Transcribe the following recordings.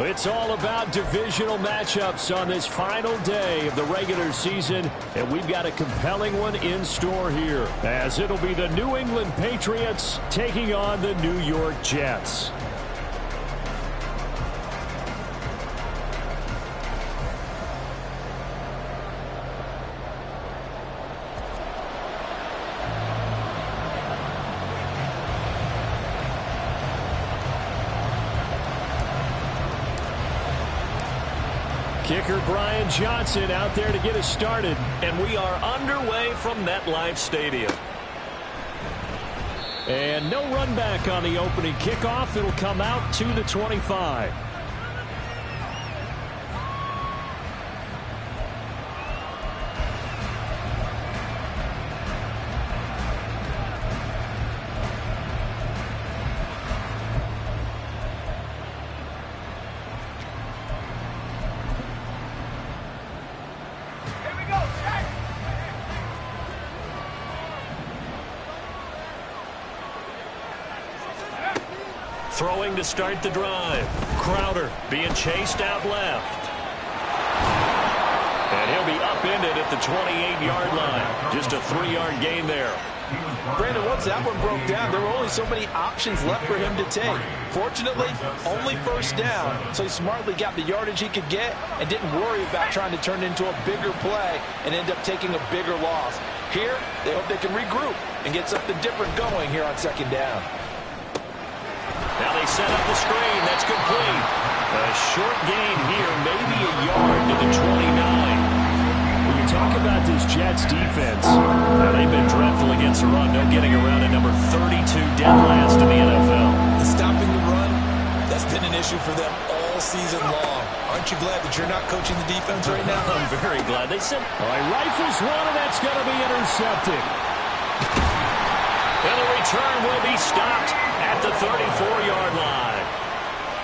It's all about divisional matchups on this final day of the regular season, and we've got a compelling one in store here, as it'll be the New England Patriots taking on the New York Jets. Kicker Brian Johnson out there to get us started. And we are underway from MetLife Stadium. And no run back on the opening kickoff. It'll come out to the 25. Throwing to start the drive. Crowder being chased out left. And he'll be upended at the 28-yard line. Just a 3-yard gain there. Brandon, once that one broke down, there were only so many options left for him to take. Fortunately, only first down, so he smartly got the yardage he could get and didn't worry about trying to turn it into a bigger play and end up taking a bigger loss. Here, they hope they can regroup and get something different going here on second down. Now they set up the screen. That's complete. A short gain here, maybe a yard to the 29. When you talk about this Jets defense, they've been dreadful against the run. No getting around at number 32, dead last in the NFL. Stopping the run, that's been an issue for them all season long. Aren't you glad that you're not coaching the defense right now? I'm very glad. They sent... All right, rifles one, and that's going to be intercepted. And the return will be stopped at the 34-yard line.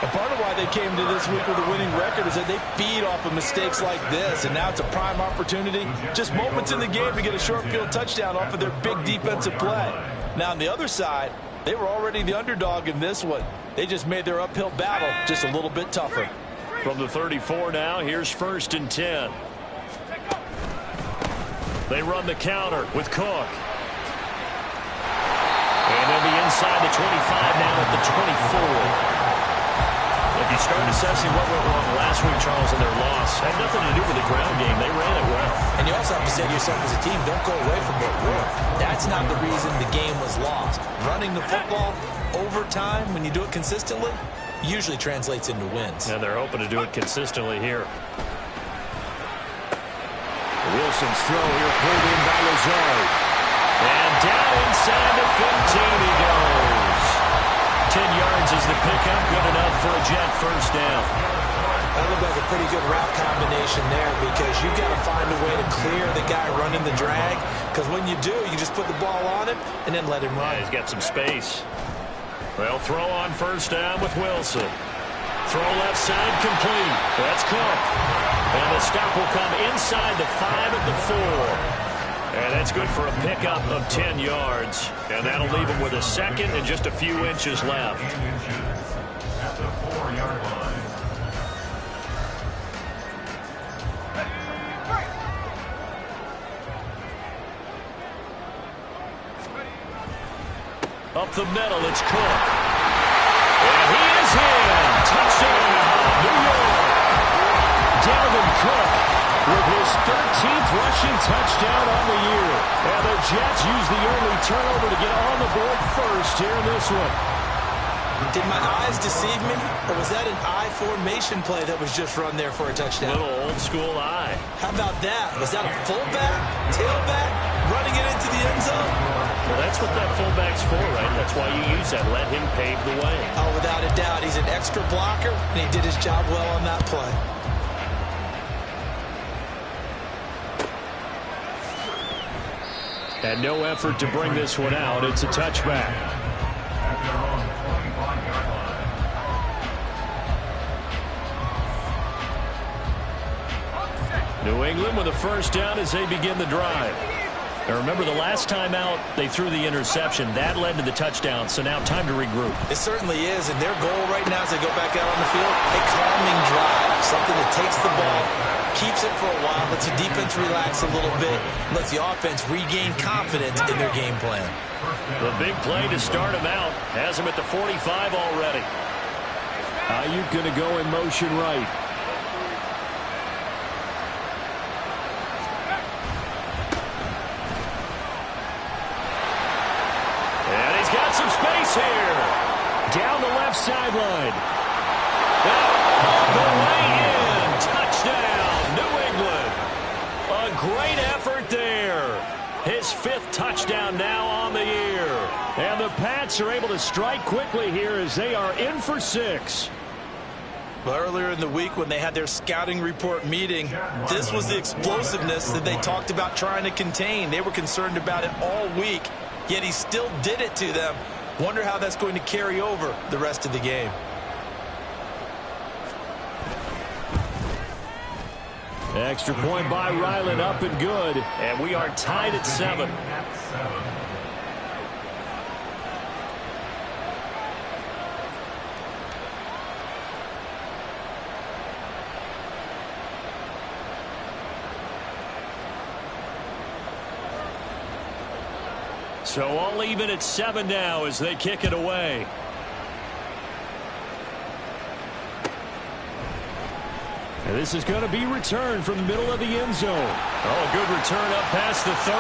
And part of why they came to this week with a winning record is that they feed off of mistakes like this, and now it's a prime opportunity, just moments in the game to get a short field touchdown off of their big defensive play. Now on the other side, they were already the underdog in this one. They just made their uphill battle just a little bit tougher. From the 34 now, here's 1st and 10. They run the counter with Cook. And they'll be inside the 25 now at the 24. If you start assessing what went wrong last week, Charles, in their loss, had nothing to do with the ground game. They ran it well. And you also have to say to yourself as a team, don't go away from what worked. That's not the reason the game was lost. Running the football over time, when you do it consistently, usually translates into wins. And they're hoping to do it consistently here. Wilson's throw here pulled in by Lazard. And down inside the 15 he goes. 10 yards is the pickup, good enough for a Jet first down. That looked like a pretty good route combination there because you've got to find a way to clear the guy running the drag, because when you do, you just put the ball on him and then let him run. Yeah, he's got some space. Well, throw on first down with Wilson. Throw left side complete. That's Cook. And the stop will come inside the 5 at the 4. And that's good for a pickup of 10 yards. And that'll leave him with a second and just a few inches left. At the 4-yard line. Up the middle, it's Cook. And he is in. Touchdown, New York. Dalvin Cook with his 13th rushing touchdown on the year. And the Jets use the early turnover to get on the board first here in this one. Did my eyes deceive me, or was that an I formation play that was just run there for a touchdown? Little old school eye. How about that? Was that a fullback, tailback, running it into the end zone? Well, that's what that fullback's for, right? That's why you use that. Let him pave the way. Oh, without a doubt. He's an extra blocker, and he did his job well on that play. And no effort to bring this one out. It's a touchback. New England with a first down as they begin the drive. Now remember, the last time out, they threw the interception. That led to the touchdown, so now time to regroup. It certainly is, and their goal right now as they go back out on the field, hey, calm the Something that takes the ball, keeps it for a while, lets the defense relax a little bit, lets the offense regain confidence in their game plan. The big play to start him out has him at the 45 already. Ayuk going to go in motion right. And he's got some space here. Down the left sideline. All the way in. Touchdown, New England. A great effort there. His 5th touchdown now on the year. And the Pats are able to strike quickly here as they are in for 6. Well, earlier in the week when they had their scouting report meeting, this was the explosiveness that they talked about trying to contain. They were concerned about it all week, yet he still did it to them. Wonder how that's going to carry over the rest of the game. Extra point by Ryland, up and good. And we are tied at 7. So all even at 7 now as they kick it away. And this is going to be returned from the middle of the end zone. Oh, a good return up past the 30.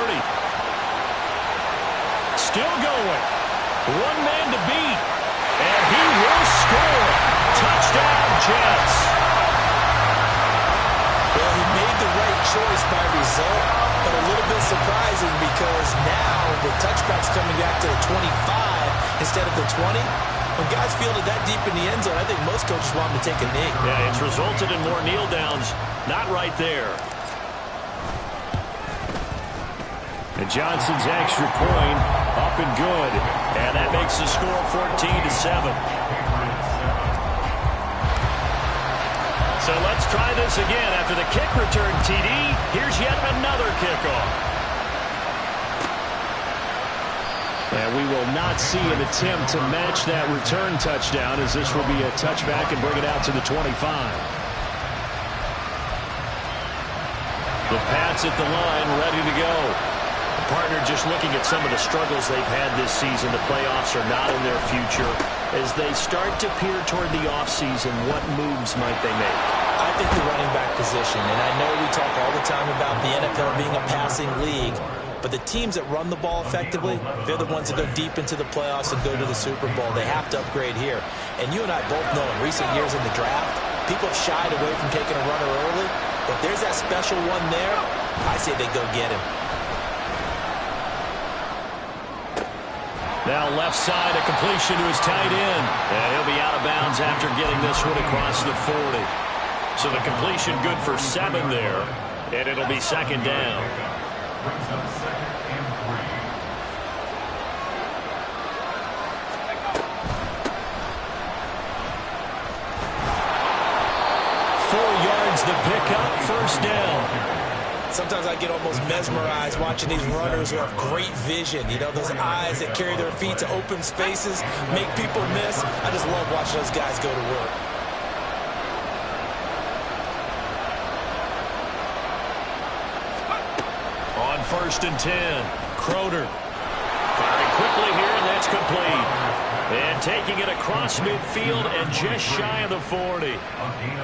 Still going. One man to beat. And he will score. Touchdown, Jets. Well, he made the right choice by result, but a little bit surprising because now the touchback's coming back to the 25 instead of the 20. When guys field it that deep in the end zone, I think most coaches want them to take a knee. Yeah, it's resulted in more kneel downs. Not right there. And Johnson's extra point up and good. And that makes the score 14-7. So let's try this again. After the kick return TD, here's yet another kickoff. And we will not see an attempt to match that return touchdown, as this will be a touchback and bring it out to the 25. The Pats at the line, ready to go. The partner just looking at some of the struggles they've had this season. The playoffs are not in their future. As they start to peer toward the offseason, what moves might they make? I think the running back position, and I know we talk all the time about the NFL being a passing league, but the teams that run the ball effectively, they're the ones that go deep into the playoffs and go to the Super Bowl. They have to upgrade here. And you and I both know in recent years in the draft, people have shied away from taking a runner early. But if there's that special one there, I say they go get him. Now left side, a completion to his tight end. And he'll be out of bounds after getting this one across the 40. So the completion good for 7 there. And it'll be 2nd down. Brings up 2nd and 3. 4 yards the pickup, 1st down. Sometimes I get almost mesmerized watching these runners who have great vision. You know, those eyes that carry their feet to open spaces, make people miss. I just love watching those guys go to work. On 1st and 10, Croder firing quickly here, and that's complete. And taking it across midfield and just shy of the 40.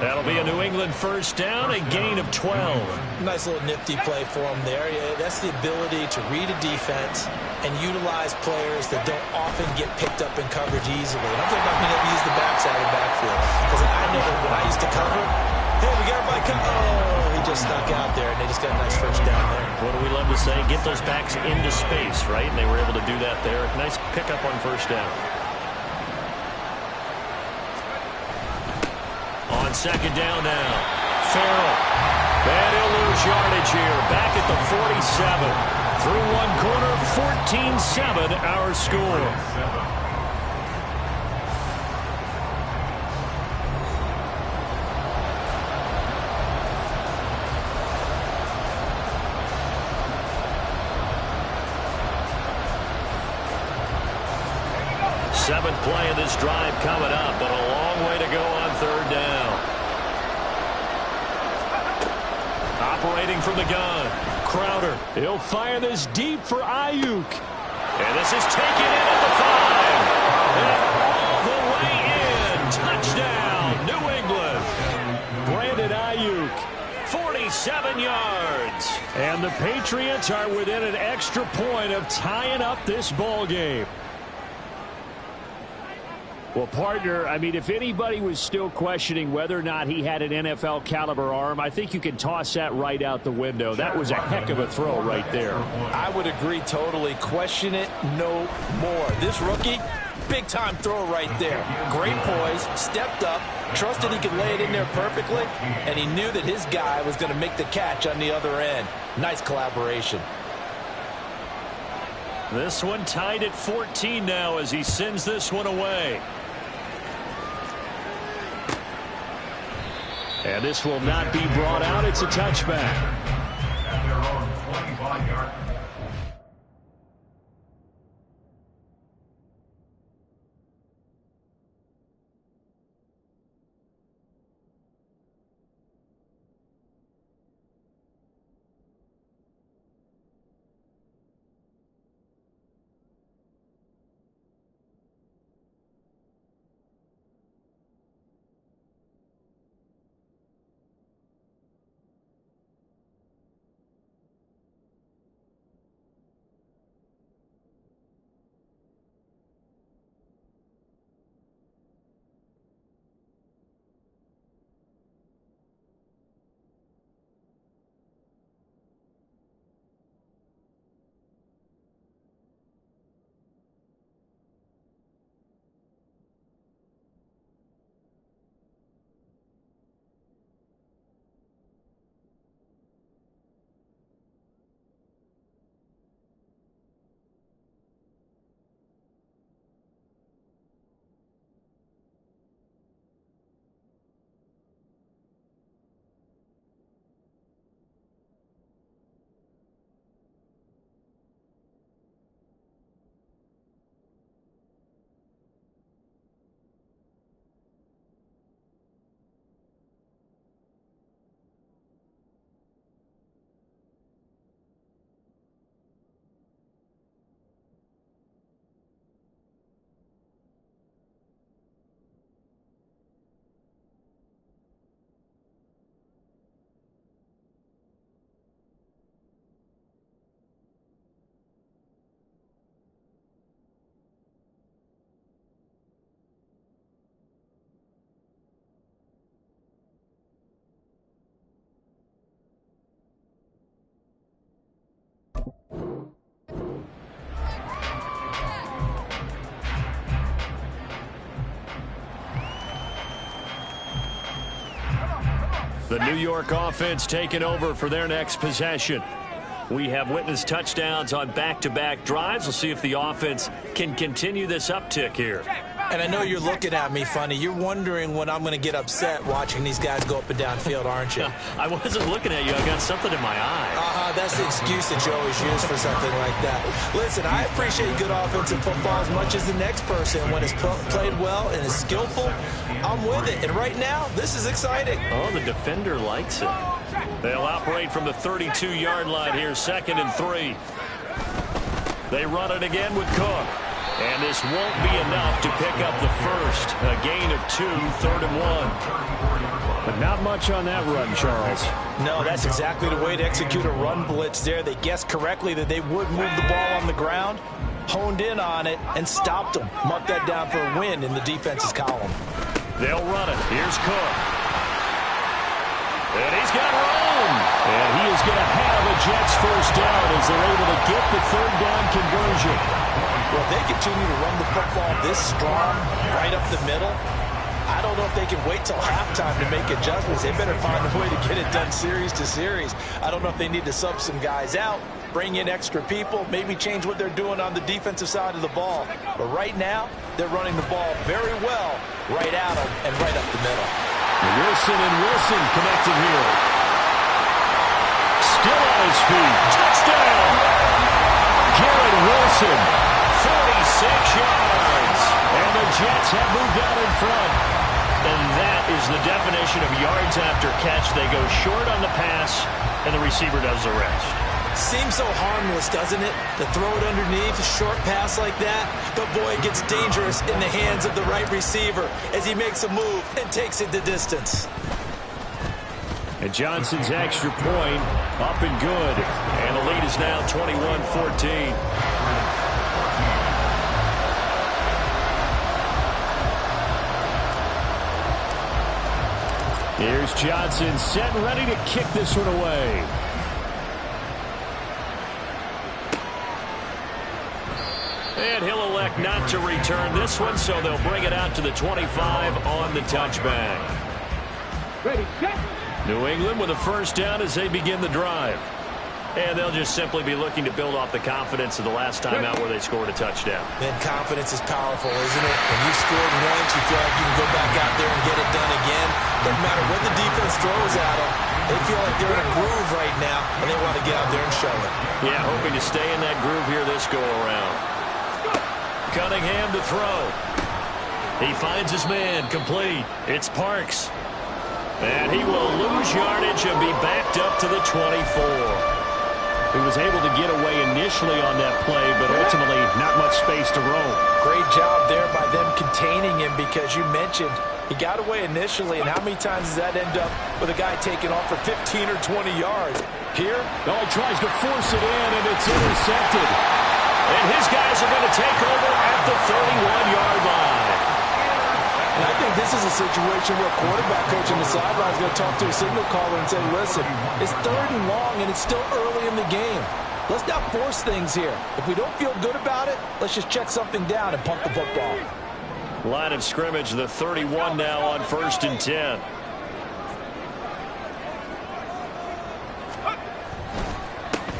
That'll be a New England 1st down, a gain of 12. Nice little nifty play for him there. Yeah, that's the ability to read a defense and utilize players that don't often get picked up in coverage easily. And I'm talking about being able to use the backside of the backfield. Because I know that when I used to cover, hey, we got my oh, he just snuck out there, and they just got a nice 1st down there. What do we love to say? Get those backs into space, right? And they were able to do that there. Nice pickup on 1st down. On 2nd down now, Farrell. And he'll lose yardage here. Back at the 47. Through one quarter, 14-7 our score. Seventh play of this drive coming up, but a long way to go on 3rd down. from the gun. Crowder. He'll fire this deep for Ayuk. And this is taken in at the 5. And all the way in. Touchdown, New England. Brandon Ayuk. 47 yards. And the Patriots are within an extra point of tying up this ball game. Well, partner, I mean, if anybody was still questioning whether or not he had an NFL caliber arm, I think you can toss that right out the window. That was a heck of a throw right there. I would agree totally. Question it no more. This rookie, big time throw right there. Great poise, stepped up, trusted he could lay it in there perfectly, and he knew that his guy was going to make the catch on the other end. Nice collaboration. This one tied at 14 now as he sends this one away. And this will not be brought out. It's a touchback. At their own 25-yard. The New York offense taking over for their next possession. We have witnessed touchdowns on back-to-back drives. We'll see if the offense can continue this uptick here. And I know you're looking at me funny. You're wondering when I'm going to get upset watching these guys go up and down field, aren't you? I wasn't looking at you. I got something in my eye. That's the excuse that you always use for something like that. Listen, I appreciate good offensive football as much as the next person. When it's played well and is skillful, I'm with it. And right now, this is exciting. Oh, the defender likes it. They'll operate from the 32-yard line here, 2nd and 3. They run it again with Cook. And this won't be enough to pick up the first. A gain of 2, 3rd and 1. But not much on that run, Charles. No, that's exactly the way to execute a run blitz there. They guessed correctly that they would move the ball on the ground, honed in on it, and stopped them. Mark that down for a win in the defense's column. They'll run it. Here's Cook. And he's got room. And he is going to have a Jets first down as they're able to get the 3rd down conversion. Well, if they continue to run the football this strong, right up the middle, I don't know if they can wait till halftime to make adjustments. They better find a way to get it done series to series. I don't know if they need to sub some guys out, bring in extra people, maybe change what they're doing on the defensive side of the ball. But right now, they're running the ball very well right at them and right up the middle. Wilson and Wilson connected here. Still on his feet. Touchdown! Garrett Wilson. 46 yards. And the Jets have moved out in front. And that is the definition of yards after catch. They go short on the pass, and the receiver does the rest. Seems so harmless, doesn't it? To throw it underneath, a short pass like that. But, boy, it gets dangerous in the hands of the right receiver as he makes a move and takes it the distance. And Johnson's extra point up and good. And the lead is now 21-14. Here's Johnson set and ready to kick this one away. And he'll elect not to return this one, so they'll bring it out to the 25 on the touchback. Ready, set. New England with a first down as they begin the drive. And they'll just simply be looking to build off the confidence of the last time out where they scored a touchdown. And confidence is powerful, isn't it? When you've scored once, you feel like you can go back out there and get it done again. Doesn't matter what the defense throws at them. They feel like they're in a groove right now, and they want to get out there and show it. Yeah, hoping to stay in that groove here this go-around. Cunningham to throw. He finds his man, complete. It's Parks. And he will lose yardage and be backed up to the 24. He was able to get away initially on that play, but ultimately not much space to roam. Great job there by them containing him, because you mentioned he got away initially, and how many times does that end up with a guy taking off for 15 or 20 yards? Here, he tries to force it in, and it's intercepted. And his guys are going to take over at the 31-yard line. And I think this is a situation where a quarterback coach on the sideline is going to talk to a signal caller and say, listen, it's 3rd and long, and it's still early in the game. Let's not force things here. If we don't feel good about it, let's just check something down and punt the football. Line of scrimmage, the 31 now on 1st and 10.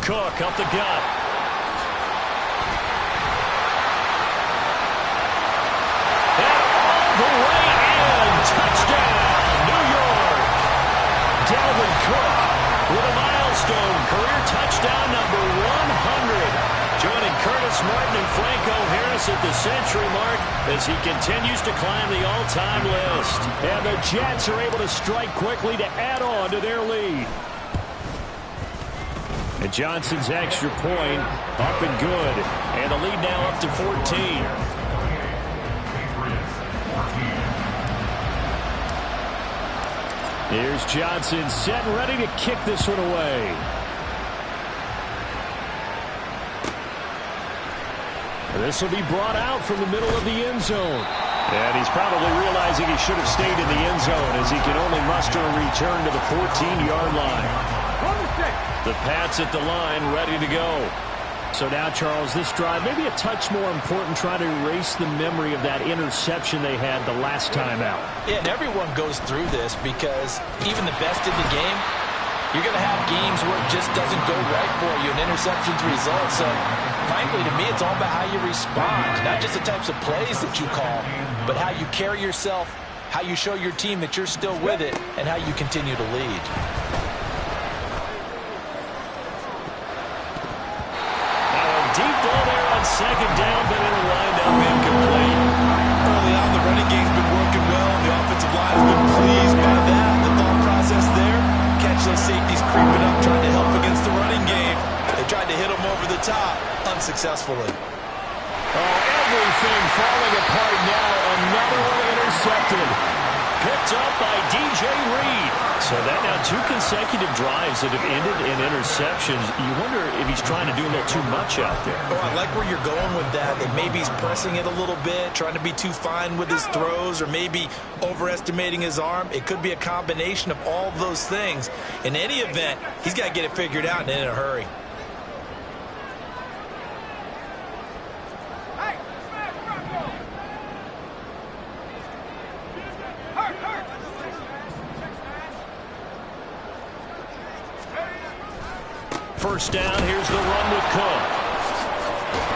Cook up the gut. The way in. Touchdown, New York. Dalvin Cook with a milestone career touchdown number 100. Joining Curtis Martin and Franco Harris at the century mark as he continues to climb the all-time list. And the Jets are able to strike quickly to add on to their lead. And Johnson's extra point up and good. And the lead now up to 14. Here's Johnson set and ready to kick this one away. This will be brought out from the middle of the end zone. And he's probably realizing he should have stayed in the end zone as he can only muster a return to the 14-yard line. The Pats at the line, ready to go. So now, Charles, this drive maybe a touch more important, trying to erase the memory of that interception they had the last time out. Yeah, and everyone goes through this, because even the best in the game, you're going to have games where it just doesn't go right for you, and interceptions result. So, frankly, to me, it's all about how you respond, not just the types of plays that you call, but how you carry yourself, how you show your team that you're still with it, and how you continue to lead. Deep ball there on 2nd down, but it'll wind up incomplete. Early on, the running game's been working well. The offensive line has been pleased by that. The thought process there, catch those safeties creeping up, trying to help against the running game. They tried to hit them over the top, unsuccessfully. Oh, everything falling apart now. Another one intercepted. Picked up by DJ Reed. So that now 2 consecutive drives that have ended in interceptions. You wonder if he's trying to do a little too much out there. Oh, I like where you're going with that. That maybe he's pressing it a little bit, trying to be too fine with his throws, or maybe overestimating his arm. It could be a combination of all of those things. In any event, he's got to get it figured out and in a hurry. First down, here's the run with Cook.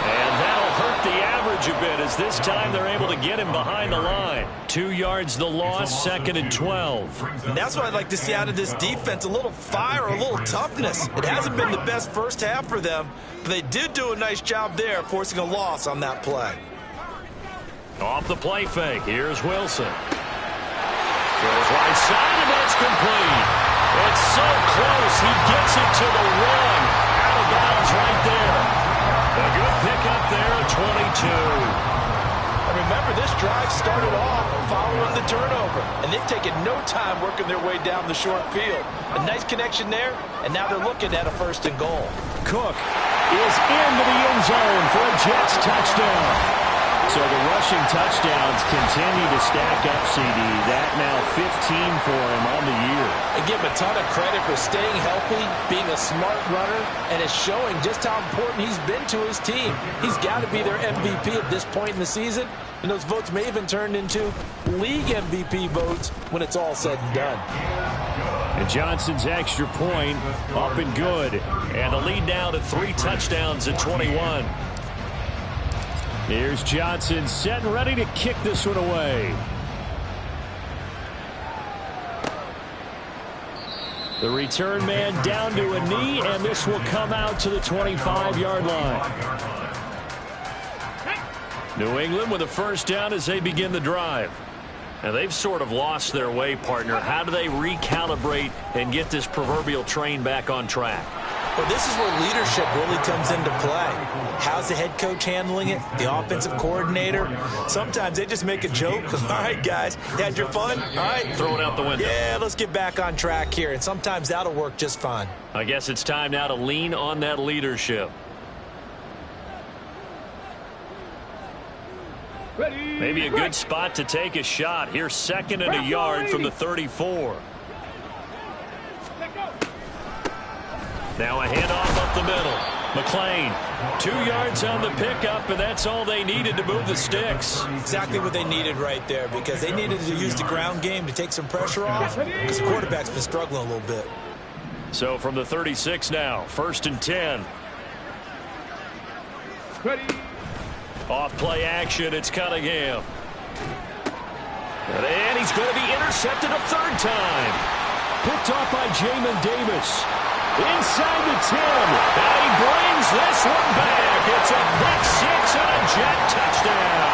And that'll hurt the average a bit, as this time they're able to get him behind the line. 2 yards the loss, 2nd and 12. And that's what I'd like to see out of this defense, a little fire, a little toughness. It hasn't been the best first half for them, but they did do a nice job there, forcing a loss on that play. Off the play fake, here's Wilson. Throws right side, and that's complete. It's so close. He gets it to the one. Out of bounds right there. A good pickup there at 22. And remember, this drive started off following the turnover, and they've taken no time working their way down the short field. A nice connection there, and now they're looking at a 1st and goal. Cook is into the end zone for a Jets touchdown. So the rushing touchdowns continue to stack up, CD. That now 15 for him on the year. I give him a ton of credit for staying healthy, being a smart runner, and it's showing just how important he's been to his team. He's got to be their MVP at this point in the season, and those votes may even turn into league MVP votes when it's all said and done. And Johnson's extra point up and good. And the lead now to 3 touchdowns at 21. Here's Johnson set and ready to kick this one away. The return man down to a knee, and this will come out to the 25-yard line. New England with a 1st down as they begin the drive. And they've sort of lost their way, partner. How do they recalibrate and get this proverbial train back on track? Well, this is where leadership really comes into play. How's the head coach handling it? The offensive coordinator? Sometimes they just make a joke. All right, guys, you had your fun? All right. Throw it out the window. Yeah, let's get back on track here. And sometimes that'll work just fine. I guess it's time now to lean on that leadership. Maybe a good spot to take a shot. Here's 2nd and a yard from the 34. Now a handoff up the middle. McLean, 2 yards on the pickup, and that's all they needed to move the sticks. Exactly what they needed right there, because they needed to use the ground game to take some pressure off, because the quarterback's been struggling a little bit. So from the 36 now, 1st and 10. Off play action, it's Cunningham. And he's going to be intercepted a 3rd time. Picked off by Jamin Davis. Inside the 10. And he brings this one back. It's a pick 6 and a Jet touchdown.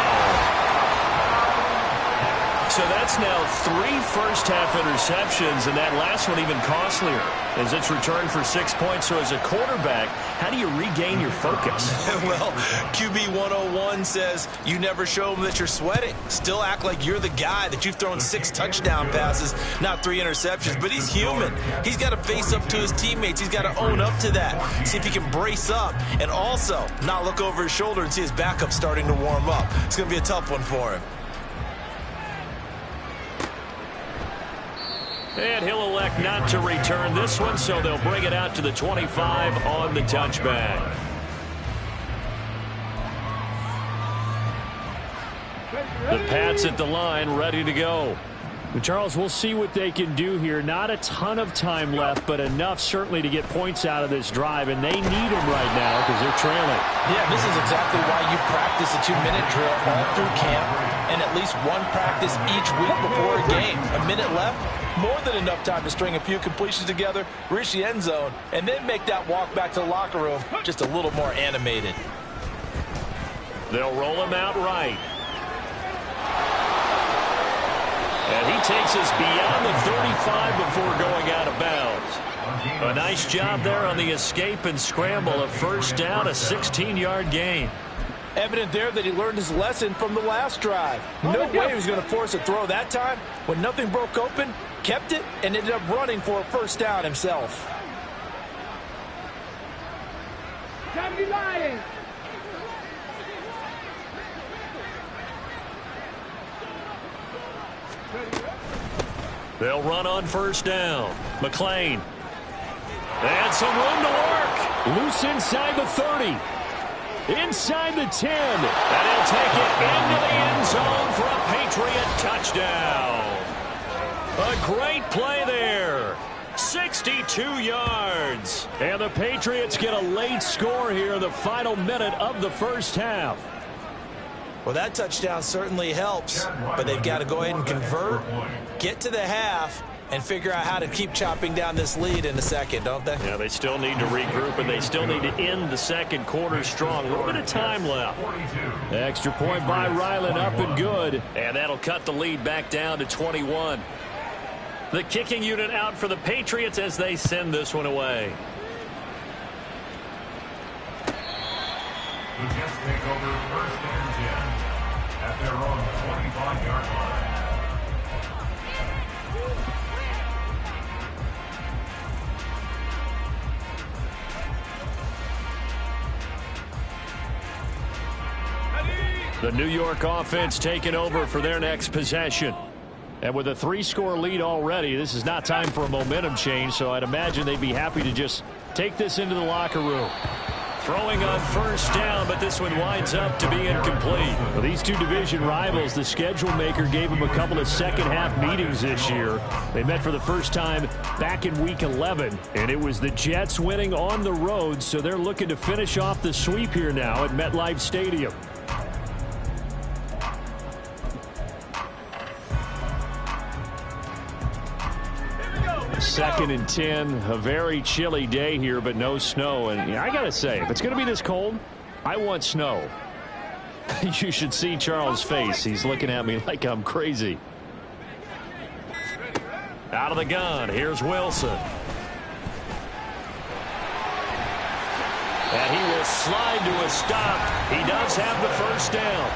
So that's now 3 first-half interceptions, and that last one even costlier as it's returned for 6 points. So as a quarterback, how do you regain your focus? Well, QB 101 says you never show them that you're sweating. Still act like you're the guy, that you've thrown 6 touchdown passes, not 3 interceptions. But he's human. He's got to face up to his teammates. He's got to own up to that. See if he can brace up and also not look over his shoulder and see his backup starting to warm up. It's going to be a tough one for him. And he'll elect not to return this one, so they'll bring it out to the 25 on the touchback. The Pats at the line, ready to go. Charles, we'll see what they can do here. Not a ton of time left, but enough certainly to get points out of this drive, and they need them right now because they're trailing. Yeah, this is exactly why you practice a 2-minute drill all through camp and at least one practice each week before a game. A minute left, more than enough time to string a few completions together, reach the end zone, and then make that walk back to the locker room just a little more animated. They'll roll him out right. And he takes us beyond the 35 before going out of bounds. A nice job there on the escape and scramble. A 1st down, a 16-yard gain. Evident there that he learned his lesson from the last drive. No way he was going to force a throw that time. When nothing broke open, kept it, and ended up running for a 1st down himself. They'll run on 1st down. McLean. And some room to work. Loose inside the 30. Inside the 10. And he'll take it into the end zone for a Patriot touchdown. A great play there. 62 yards. And the Patriots get a late score here in the final minute of the 1st half. Well, that touchdown certainly helps, but they've got to go ahead and convert, get to the half, and figure out how to keep chopping down this lead in a second, don't they? Yeah, they still need to regroup, and they still need to end the 2nd quarter strong. A little bit of time left. Extra point by Ryland, up and good. And that'll cut the lead back down to 21. The kicking unit out for the Patriots as they send this one away. The Jets take over 1st and 10 at their own 25-yard line. The New York offense taking over for their next possession. And with a 3-score lead already, this is not time for a momentum change, so I'd imagine they'd be happy to just take this into the locker room. Throwing on 1st down, but this one winds up to be incomplete. Well, these two division rivals, the schedule maker gave them a couple of second-half meetings this year. They met for the first time back in Week 11, and it was the Jets winning on the road, so they're looking to finish off the sweep here now at MetLife Stadium. Second and 10, a very chilly day here, but no snow. And I got to say, if it's going to be this cold, I want snow. You should see Charles' face. He's looking at me like I'm crazy. Out of the gun, here's Wilson. And he will slide to a stop. He does have the 1st down.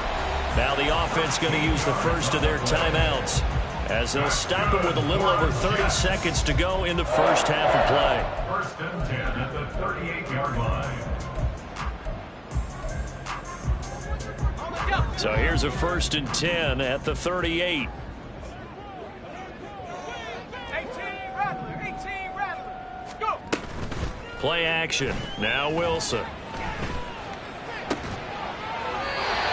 Now the offense going to use the first of their timeouts, as they'll stop him with a little over 30 seconds to go in the first half of play. 1st and 10 at the 38-yard line. So here's a 1st and 10 at the 38. 18 Rattler. Go. Play action. Now Wilson.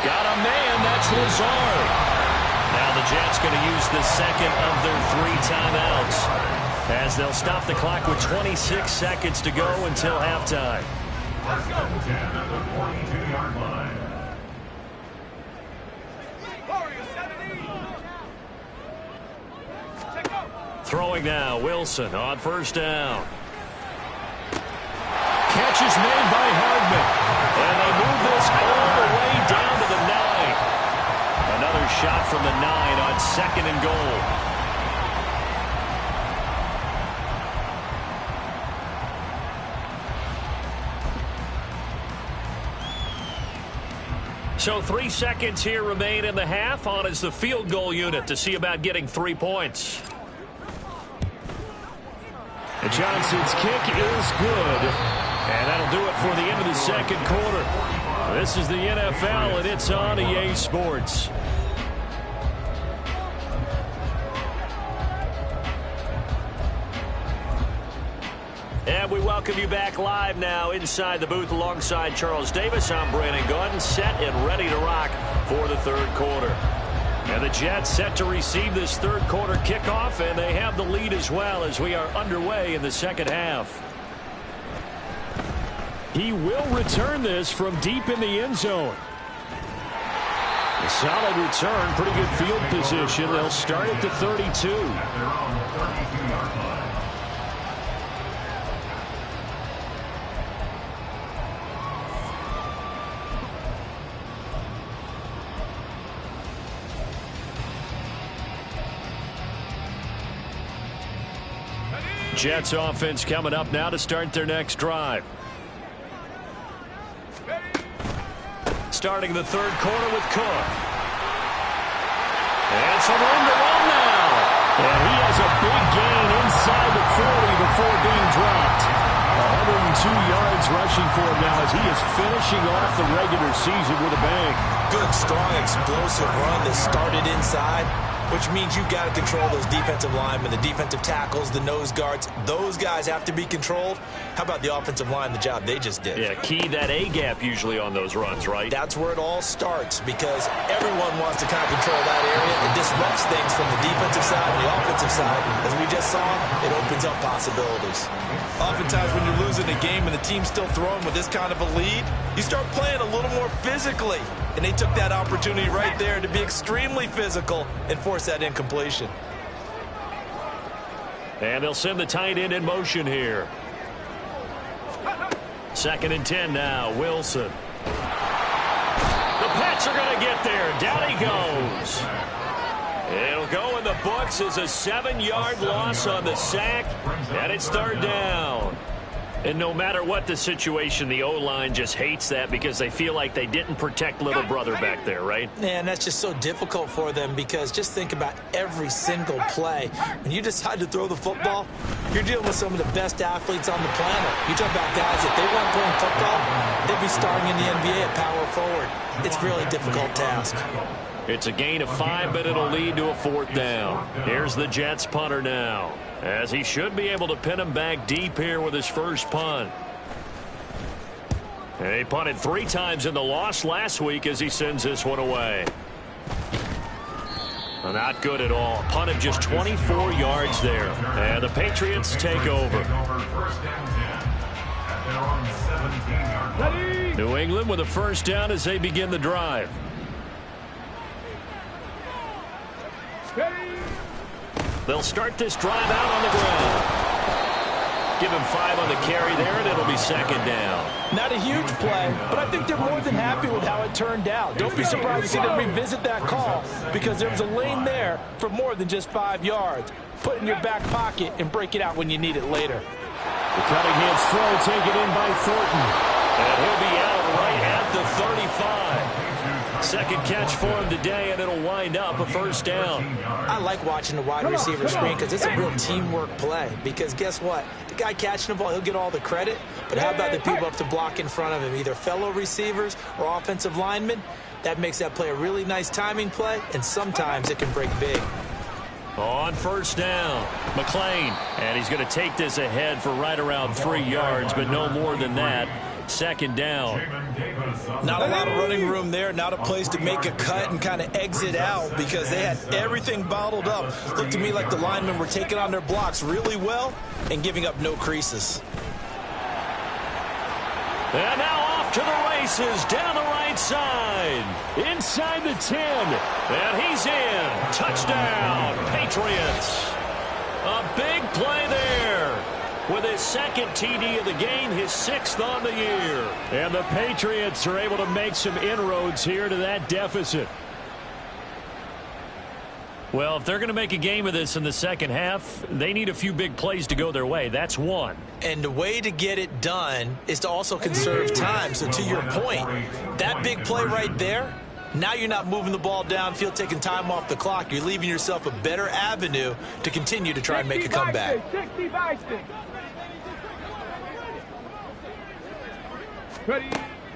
Got a man. That's Lazard. Now the Jets going to use the second of their 3 timeouts, as they'll stop the clock with 26 seconds to go until halftime. 1st and 10 at the 42-yard line. Throwing now, Wilson on 1st down. Catch is made by Hardman, and they move this all the way down to the 9. Another shot from the 9 on 2nd and goal. So 3 seconds here remain in the half. On is the field goal unit to see about getting 3 points. And Johnson's kick is good. And that'll do it for the end of the second quarter. This is the NFL, and it's on EA Sports. And we welcome you back live now inside the booth alongside Charles Davis. I'm Brandon Gordon, set and ready to rock for the 3rd quarter. And the Jets set to receive this 3rd quarter kickoff, and they have the lead as well as we are underway in the second half. He will return this from deep in the end zone. A solid return, pretty good field position. They'll start at the 32. At their own 32-yard line. Jets offense coming up now to start their next drive. Starting the 3rd quarter with Cook. And some room to run now. And he has a big gain inside the 40 before being dropped. 102 yards rushing for him now as he is finishing off the regular season with a bang. Good, strong, explosive run that started inside, which means you've got to control those defensive linemen, the defensive tackles, the nose guards. Those guys have to be controlled. How about the offensive line, the job they just did? Yeah, key that A-gap usually on those runs, right? That's where it all starts, because everyone wants to kind of control that area. It disrupts things from the defensive side and the offensive side. As we just saw, it opens up possibilities. Oftentimes when you're losing a game and the team's still throwing with this kind of a lead, you start playing a little more physically. And they took that opportunity right there to be extremely physical and force that incompletion. And they'll send the tight end in motion here. 2nd and 10 now, Wilson. The Pats are going to get there. Down he goes. It'll go in the books as a 7-yard loss on the sack, and it's third down. And no matter what the situation, the O-line just hates that because they feel like they didn't protect little brother back there, right? And that's just so difficult for them because just think about every single play. When you decide to throw the football, you're dealing with some of the best athletes on the planet. You talk about guys, if they weren't playing football, they'd be starring in the NBA at power forward. It's a really difficult task. It's a gain of 5, but it'll lead to a 4th down. Here's the Jets punter now, as he should be able to pin him back deep here with his first punt. And he punted 3 times in the loss last week as he sends this one away. Not good at all. Punt of just 24 yards there. And the Patriots take over. New England with a first down as they begin the drive. They'll start this drive out on the ground. Give him 5 on the carry there, and it'll be second down. Not a huge play, but I think they're more than happy with how it turned out. Don't be surprised to see them revisit that call because there was a lane there for more than just 5 yards. Put it in your back pocket and break it out when you need it later. The Cunningham's throw taken in by Thornton. And he'll be out right at the 35. Second catch for him today, and it'll wind up a first down. I like watching the wide receiver screen because it's a real teamwork play. Because guess what? The guy catching the ball, he'll get all the credit. But how about the people up to block in front of him, either fellow receivers or offensive linemen? That makes that play a really nice timing play, and sometimes it can break big. On first down, McLean. And he's going to take this ahead for right around 3 yards, but no more than that. Second down. Not a lot of running room there. Not a place to make a cut and kind of exit out because they had everything bottled up. Looked to me like the linemen were taking on their blocks really well and giving up no creases. And now off to the races down the right side. Inside the 10. And he's in. Touchdown, Patriots. A big play there. With his second TD of the game, his 6th on the year. And the Patriots are able to make some inroads here to that deficit. Well, if they're going to make a game of this in the second half, they need a few big plays to go their way. That's one. And the way to get it done is to also conserve time. So to your point, that big play right there, now you're not moving the ball downfield, taking time off the clock. You're leaving yourself a better avenue to continue to try and make a comeback.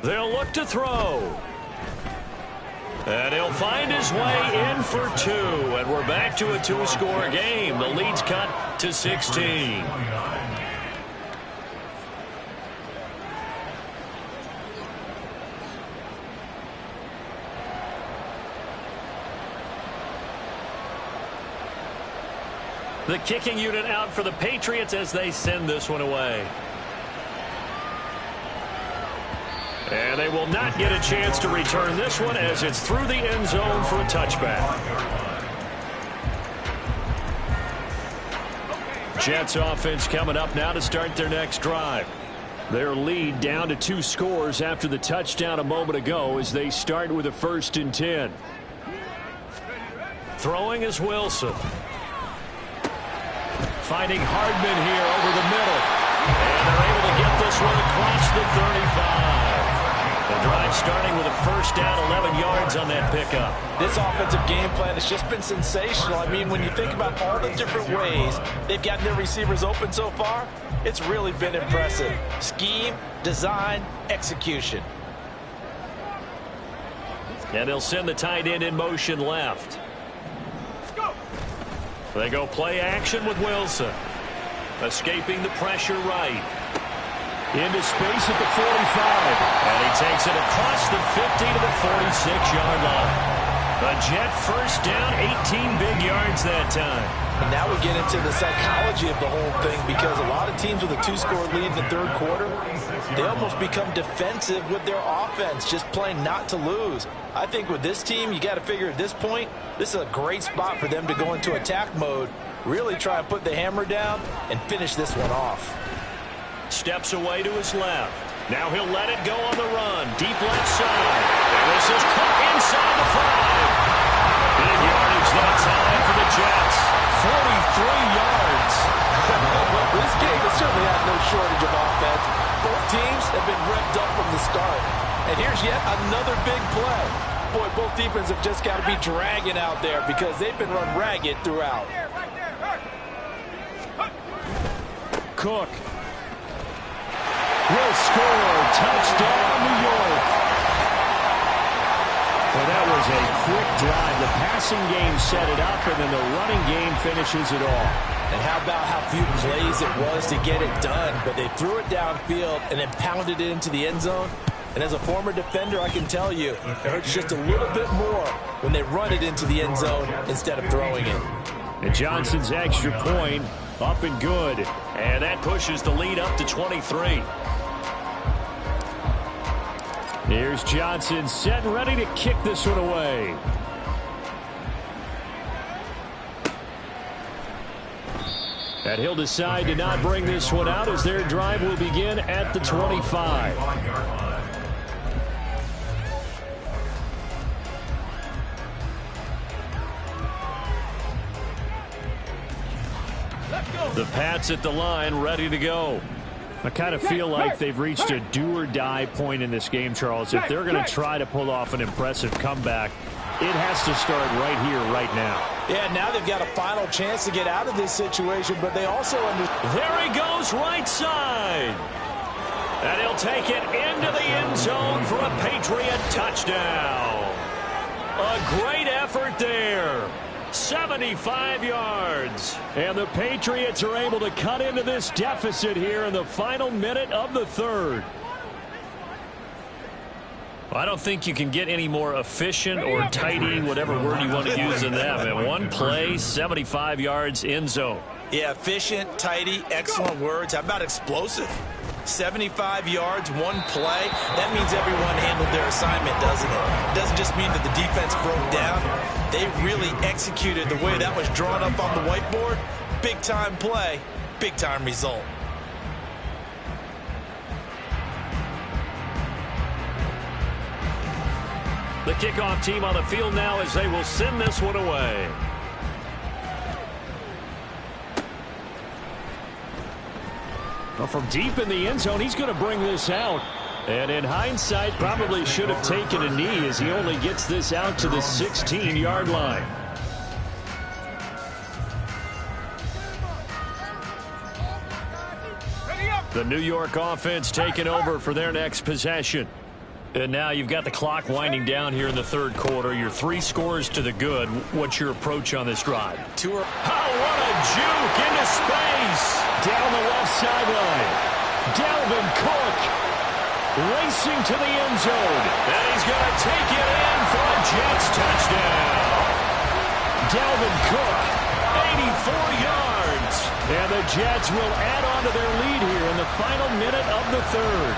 They'll look to throw. And he'll find his way in for 2. And we're back to a 2-score game. The lead's cut to 16. The kicking unit out for the Patriots as they send this one away. And they will not get a chance to return this one as it's through the end zone for a touchback. Jets offense coming up now to start their next drive. Their lead down to 2 scores after the touchdown a moment ago as they start with a 1st and 10. Throwing is Wilson. Finding Hardman here over the middle. And they're able to get this one across the 35. The drive starting with a first down, 11 yards on that pickup. This offensive game plan has just been sensational. I mean, when you think about all the different ways they've gotten their receivers open so far, it's really been impressive. Scheme, design, execution. And they'll send the tight end in motion left. They go play action with Wilson. Escaping the pressure right. Into space at the 45. And he takes it across the 50 to the 46-yard line. A Jet first down, 18 big yards that time. And now we get into the psychology of the whole thing because a lot of teams with a 2-score lead in the 3rd quarter, they almost become defensive with their offense, just playing not to lose. I think with this team, you got to figure at this point, this is a great spot for them to go into attack mode, really try and put the hammer down and finish this one off. Steps away to his left. Now he'll let it go on the run. Deep left side. And this is caught inside the 5. Big yardage Garbage that time for the Jets. 43 yards. This game has certainly had no shortage of offense. Both teams have been revved up from the start. And here's yet another big play. Boy, both defenses have just got to be dragging out there because they've been run ragged throughout. Cook will score. Touchdown, New York. Well, that was a quick drive. The passing game set it up, and then the running game finishes it off. And how about how few plays it was to get it done, but they threw it downfield and then pounded it into the end zone. And as a former defender, I can tell you, it hurts just a little bit more when they run it into the end zone instead of throwing it. And Johnson's extra point up and good. And that pushes the lead up to 23. Here's Johnson set and ready to kick this one away. And he'll decide to not bring this one out as their drive will begin at the 25. The Pats at the line, ready to go. I kind of feel like they've reached a do-or-die point in this game, Charles. If they're going to try to pull off an impressive comeback, it has to start right here, right now. Yeah, now they've got a final chance to get out of this situation, but they also understand. There he goes, right side. And he'll take it into the end zone for a Patriot touchdown. A great effort there. 75 yards. And the Patriots are able to cut into this deficit here in the final minute of the third. I don't think you can get any more efficient or tidy, whatever word you want to use in that. In one play, 75 yards, end zone. Yeah, efficient, tidy, excellent words. How about explosive? 75 yards, one play. That means everyone handled their assignment, doesn't it? It doesn't just mean that the defense broke down. They really executed the way that was drawn up on the whiteboard. Big-time play, big-time result. The kickoff team on the field now as they will send this one away. Well, from deep in the end zone, he's going to bring this out. And in hindsight, probably should have taken a knee as he only gets this out to the 16-yard line. The New York offense taking over for their next possession. And now you've got the clock winding down here in the third quarter. You're 3 scores to the good. What's your approach on this drive? Oh, what a juke into space. Down the left sideline. Dalvin Cook racing to the end zone. And he's going to take it in for a Jets touchdown. Dalvin Cook, 84 yards. And the Jets will add on to their lead here in the final minute of the third.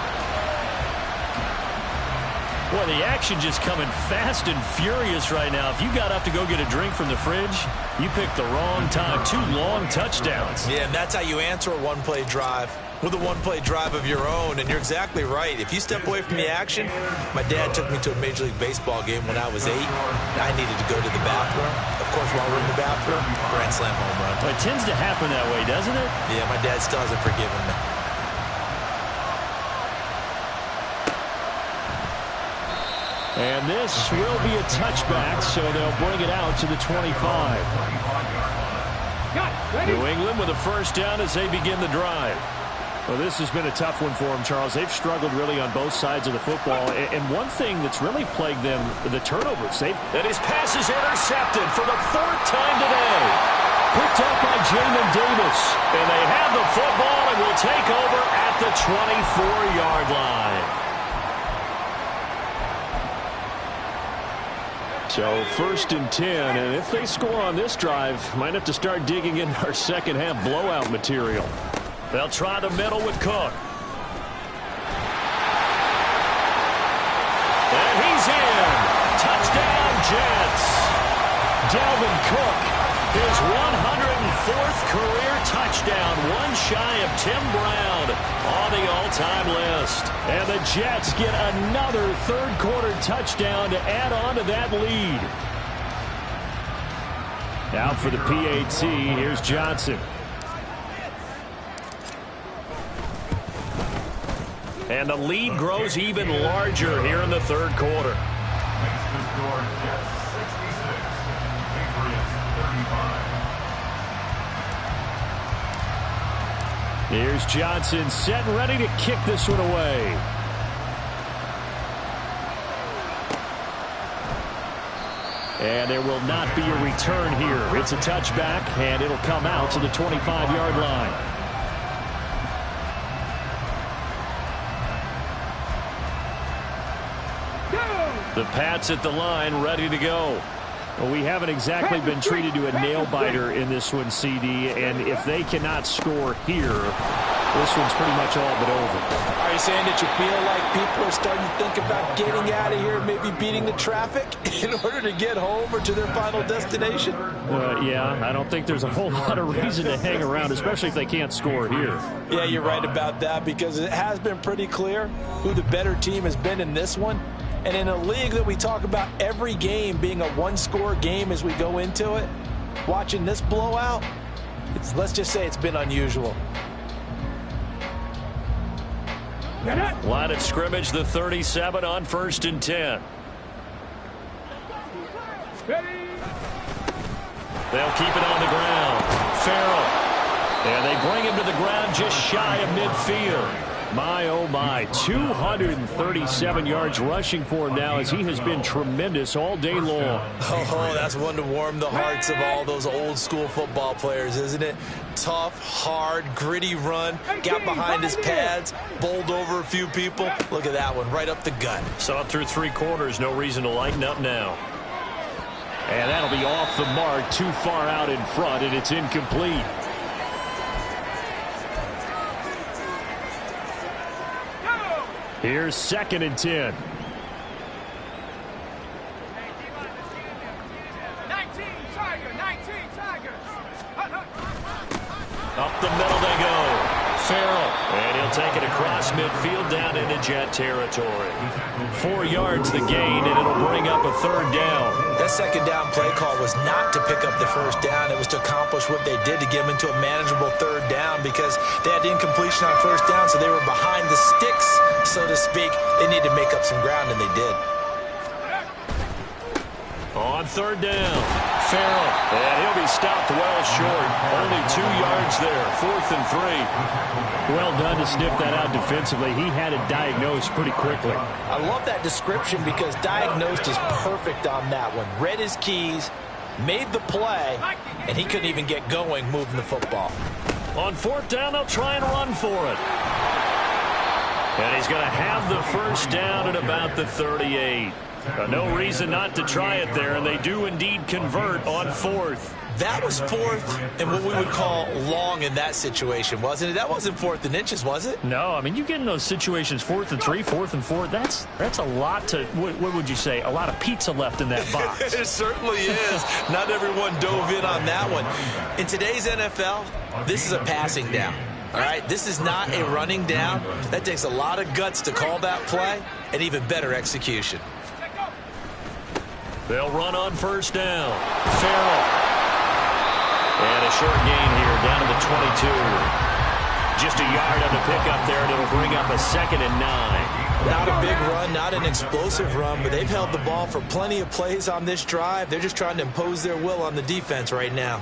Boy, the action just coming fast and furious right now. If you got up to go get a drink from the fridge, you picked the wrong time. 2 long touchdowns. Yeah, and that's how you answer a one-play drive with a one-play drive of your own. And you're exactly right. If you step away from the action, my dad took me to a Major League Baseball game when I was 8. And I needed to go to the bathroom. Of course, while we're in the bathroom, grand slam home run. Well, it tends to happen that way, doesn't it? Yeah, my dad still hasn't forgiven me. And this will be a touchback, so they'll bring it out to the 25. New England with a first down as they begin the drive. Well, this has been a tough one for them, Charles. They've struggled really on both sides of the football. And one thing that's really plagued them, the turnovers. And his pass is intercepted for the 4th time today. Picked up by Jamin Davis. And they have the football and will take over at the 24-yard line. So 1st and 10, and if they score on this drive, might have to start digging in our second half blowout material. They'll try the middle with Cook. And he's in. Touchdown, Jets. Dalvin Cook, his 104th career touchdown, one shy of Tim Brown on the all-time list. And the Jets get another third-quarter touchdown to add on to that lead. Out for the PAT, here's Johnson. And the lead grows even larger here in the third quarter. Makes the score Jets 66, Patriots 35. Here's Johnson set and ready to kick this one away. And there will not be a return here. It's a touchback, and it'll come out to the 25-yard line. The Pats at the line, ready to go. Well, we haven't exactly been treated to a nail-biter in this one, CD, and if they cannot score here, this one's pretty much all but over. Are you saying that you feel like people are starting to think about getting out of here, maybe beating the traffic in order to get home or to their final destination? Yeah, I don't think there's a whole lot of reason to hang around, especially if they can't score here. Yeah, you're right about that, because it has been pretty clear who the better team has been in this one. And in a league that we talk about every game being a one-score game as we go into it, watching this blowout, let's just say it's been unusual. Line of scrimmage, the 37 on 1st and 10. They'll keep it on the ground. Farrell. And they bring him to the ground just shy of midfield. My, oh my, 237 yards rushing for him now as he has been tremendous all day long. Oh, that's one to warm the hearts of all those old-school football players, isn't it? Tough, hard, gritty run, got behind his pads, bowled over a few people. Look at that one, right up the gut. Saw it through 3 quarters, no reason to lighten up now. And that'll be off the mark, too far out in front, and it's incomplete. Here's 2nd and 10. 19 Tigers. Up the middle they go. Farrell. And he'll take it across midfield down into Jet territory. 4 yards the gain, and it'll bring up a 3rd down. That 2nd down play call was not to pick up the 1st down. It was to accomplish what they did to get them into a manageable 3rd down, because they had incompletion on 1st down, so they were behind the sticks, so to speak. They needed to make up some ground, and they did. On 3rd down, Farrell. And he'll be stopped well short. Only 2 yards there. 4th and 3. Well done to sniff that out defensively. He had it diagnosed pretty quickly. I love that description, because diagnosed is perfect on that one. Read his keys, made the play, and he couldn't even get going moving the football. On 4th down, they'll try and run for it. And he's going to have the 1st down at about the 38. No reason not to try it there, and they do indeed convert on 4th. That was 4th and what we would call long in that situation, wasn't it? That wasn't 4th and inches, was it? No, I mean, you get in those situations, 4th and 3, 4th and 4. That's a lot to, what would you say, a lot of pizza left in that box. It certainly is. Not everyone dove in on that one. In today's NFL, this is a passing down. All right, this is not a running down. That takes a lot of guts to call that play, and even better execution. They'll run on 1st down. Farrell. And a short gain here down to the 22. Just a yard on the pickup there, and it'll bring up a 2nd and 9. Not a big run, not an explosive run, but they've held the ball for plenty of plays on this drive. They're just trying to impose their will on the defense right now.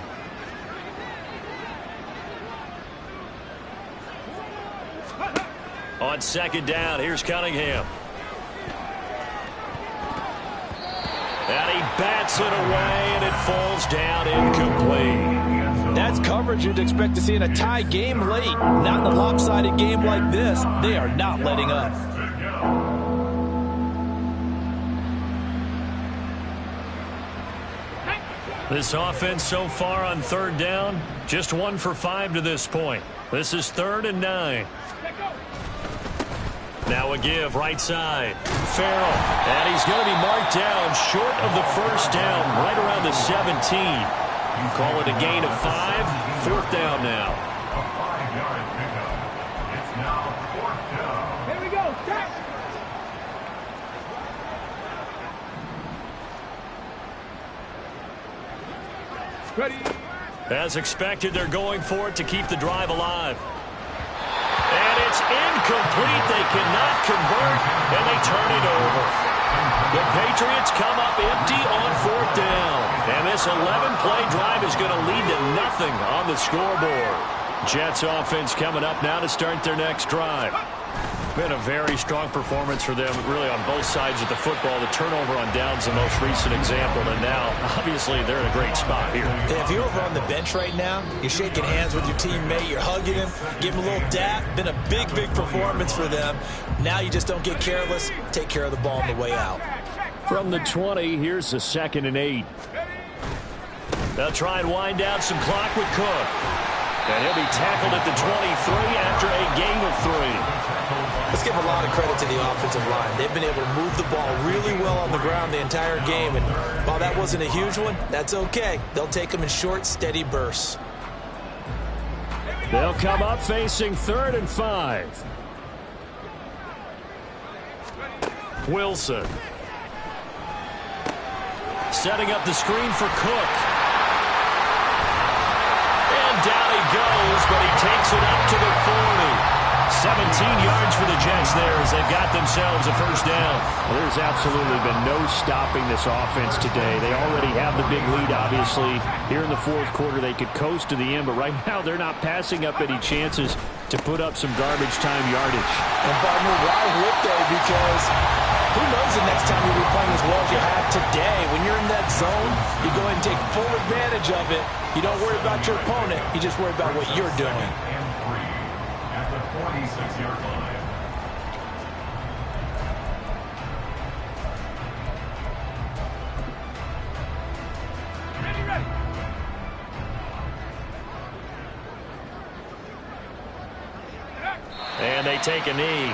On 2nd down, here's Cunningham. And he bats it away, and it falls down incomplete. That's coverage you'd expect to see in a tie game late. Not in a lopsided game like this. They are not letting up. This offense so far on 3rd down, just 1 for 5 to this point. This is 3rd and 9. Now a give right side. Farrell. And he's going to be marked down short of the 1st down, right around the 17. You call it a gain of 5. 4th down now. A 5-yard pickup. It's now 4th down. Here we go. Tack. As expected, they're going for it to keep the drive alive. And it's incomplete. They cannot convert, and they turn it over. The Patriots come up empty on 4th down. And this 11-play drive is going to lead to nothing on the scoreboard. Jets offense coming up now to start their next drive. Been a very strong performance for them, really, on both sides of the football. The turnover on downs the most recent example, and now, obviously, they're in a great spot here. If you're over on the bench right now, you're shaking hands with your teammate, you're hugging him, giving him a little dap. Been a big, big performance for them. Now you just don't get careless. Take care of the ball on the way out. From the 20, here's the 2nd and 8. They'll try and wind down some clock with Cook. And he'll be tackled at the 23 after a gain of 3. Let's give a lot of credit to the offensive line. They've been able to move the ball really well on the ground the entire game. And while that wasn't a huge one, that's okay. They'll take them in short, steady bursts. They'll come up facing 3rd and 5. Wilson. Setting up the screen for Cook. And down he goes, but he takes it up to the 40. 17 yards for the Jets there as they've got themselves a 1st down. Well, there's absolutely been no stopping this offense today. They already have the big lead, obviously. Here in the 4th quarter, they could coast to the end, but right now they're not passing up any chances to put up some garbage time yardage. And partner, why would they? Because who knows the next time you'll be playing as well as you have today. When you're in that zone, you go ahead and take full advantage of it. You don't worry about your opponent. You just worry about what you're doing. 46-yard line. And they take a knee.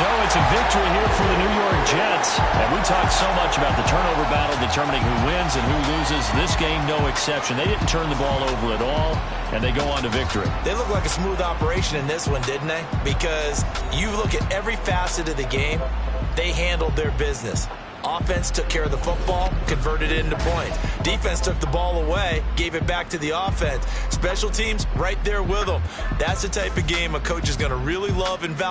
So it's a victory here for the New York Jets. And we talked so much about the turnover battle determining who wins and who loses. This game, no exception. They didn't turn the ball over at all, and they go on to victory. They look like a smooth operation in this one, didn't they? Because you look at every facet of the game, they handled their business. Offense took care of the football, converted it into points. Defense took the ball away, gave it back to the offense. Special teams right there with them. That's the type of game a coach is going to really love and value.